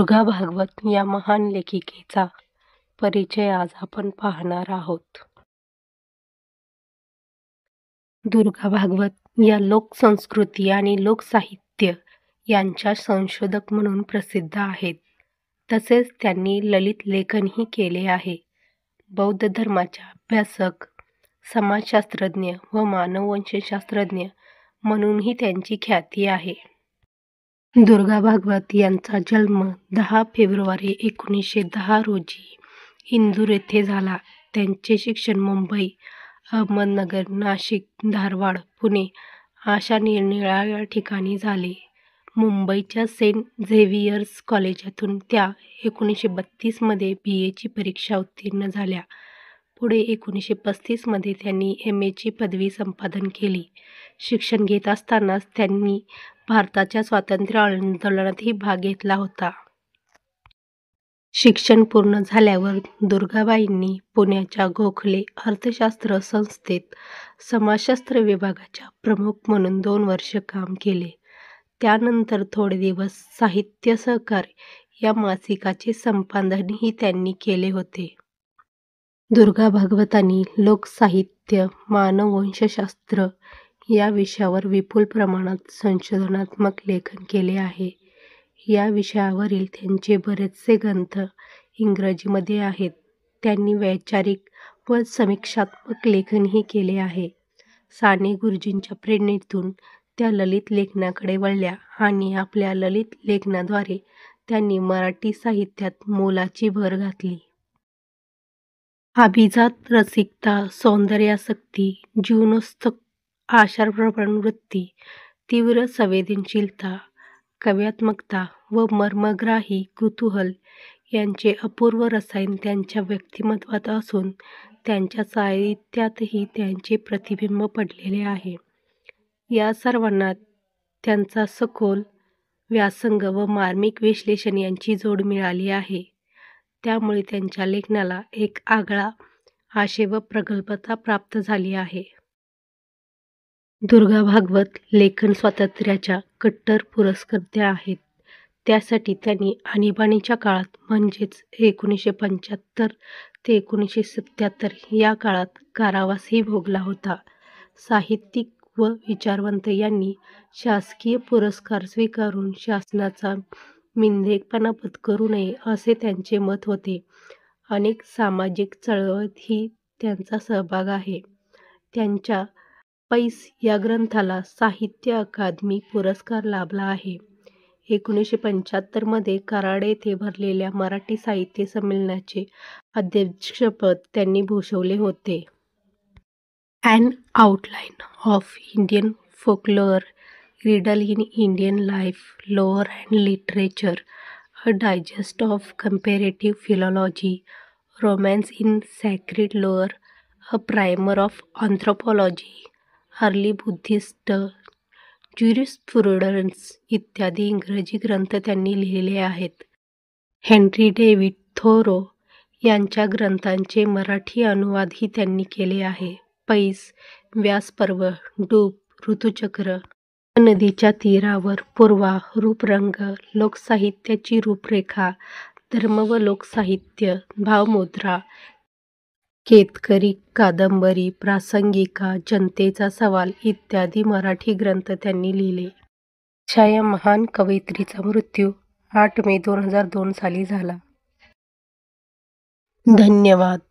दुर्गा भागवत या महान लेखिकेचा परिचय आज आपण पाहणार आहोत. दुर्गा भागवत या लोकसंस्कृती आणि लोकसाहित्य यांच्या संशोधक म्हणून प्रसिद्ध आहेत. तसेच त्यांनी ललित लेखनही केले आहे. बौद्ध धर्माच्या अभ्यासक, समाजशास्त्रज्ञ व मानववंशशास्त्रज्ञ म्हणूनही त्यांची ख्याती आहे. दुर्गा भागवत यांचा जन्म 10 फेब्रुवारी 1910 रोजी इंदूर येथे झाला. त्यांचे शिक्षण मुंबई, अहमदनगर, नाशिक, धारवाड, पुणे अशा निरनिराळ्या ठिकाणी झाले. मुंबईच्या सेंट झेवियर्स कॉलेजातून त्या 1932 मध्ये BA ची परीक्षा उत्तीर्ण झाल्या. पुढे 1935 मध्ये त्यांनी MA ची पदवी संपादन केली. शिक्षण घेत असतानाच त्यांनी भारताच्या स्वातंत्र्य आंदोलनातही भाग घेतला होता. शिक्षण पूर्ण झाल्यावर दुर्गाबाईंनी पुण्याच्या गोखले अर्थशास्त्र संस्थेत समाजशास्त्र विभागाच्या प्रमुख म्हणून 2 वर्ष काम केले. त्यानंतर थोडे दिवस साहित्य सहकार या मासिकाचे संपादनही त्यांनी केले होते. दुर्गा भागवतांनी लोकसाहित्य, मानववंशशास्त्र या विषयावर विपुल प्रमाणात संशोधनात्मक लेखन केले आहे. या विषयावरील त्यांचे बरेचसे ग्रंथ इंग्रजीमध्ये आहेत. त्यांनी वैचारिक व समीक्षात्मक लेखनही केले आहे. साने गुरुजींच्या प्रेरणेतून त्या ललित लेखनाकडे वळल्या आणि आपल्या ललित लेखनाद्वारे त्यांनी मराठी साहित्यात मोलाची भर घातली. अभिजात रसिकता, सौंदर्यासक्ती, जीवनोत्सुक आशाप्रवण वृत्ती, तीव्र संवेदनशीलता, काव्यात्मकता व मर्मग्राही कुतूहल यांचे अपूर्व रसायन त्यांच्या व्यक्तिमत्वात असून त्यांच्या साहित्यातही त्यांचे प्रतिबिंब पडलेले आहे. या सर्वांना त्यांचा सखोल व्यासंग व मार्मिक विश्लेषण यांची जोड मिळाली आहे. त्यामुळे त्यांच्या लेखनाला एक आगळा आशय व प्रगल्भता प्राप्त झाली आहे. दुर्गा भागवत लेखन स्वातंत्र्याच्या कट्टर पुरस्कर्त्या आहेत. त्यासाठी त्यांनी आणीबाणीच्या काळात म्हणजेच 1975 ते 1977 या काळात कारावासही भोगला होता. साहित्यिक व विचारवंत यांनी शासकीय पुरस्कार स्वीकारून शासनाचा मिंदेपणा पत्करू नये असे त्यांचे मत होते. अनेक सामाजिक चळवळीतही त्यांचा सहभाग आहे. त्यांच्या पैस या ग्रंथाला साहित्य अकादमी पुरस्कार लाभला आहे. 1975 मध्ये कराड येथे भरलेल्या मराठी साहित्य संमेलनाचे अध्यक्षपद त्यांनी भूषवले होते. An outline of Indian folklore, riddle in Indian life, lore and literature, a digest of comparative philology, romance in sacred lore, a primer of anthropology, early Buddhist jurisprudence इत्यादी इंग्रजी ग्रंथ त्यांनी लिहिले आहेत. हेन्री डेव्हिड थोरो यांच्या ग्रंथांचे मराठी अनुवादही त्यांनी केले आहे. पैस, व्यासपर्व, डूब, ऋतुचक्र, नदीच्या तीरावर, पूर्वा, रूपरंग, लोकसाहित्याची रूपरेखा, धर्म व लोकसाहित्य, भावमुद्रा, केतकरी कादंबरी, प्रासंगिका, जनतेचा सवाल इत्यादी मराठी ग्रंथ त्यांनी लिहिले. अशा या महान कवयित्रीचा मृत्यू 8 मे 2002 साली झाला. धन्यवाद.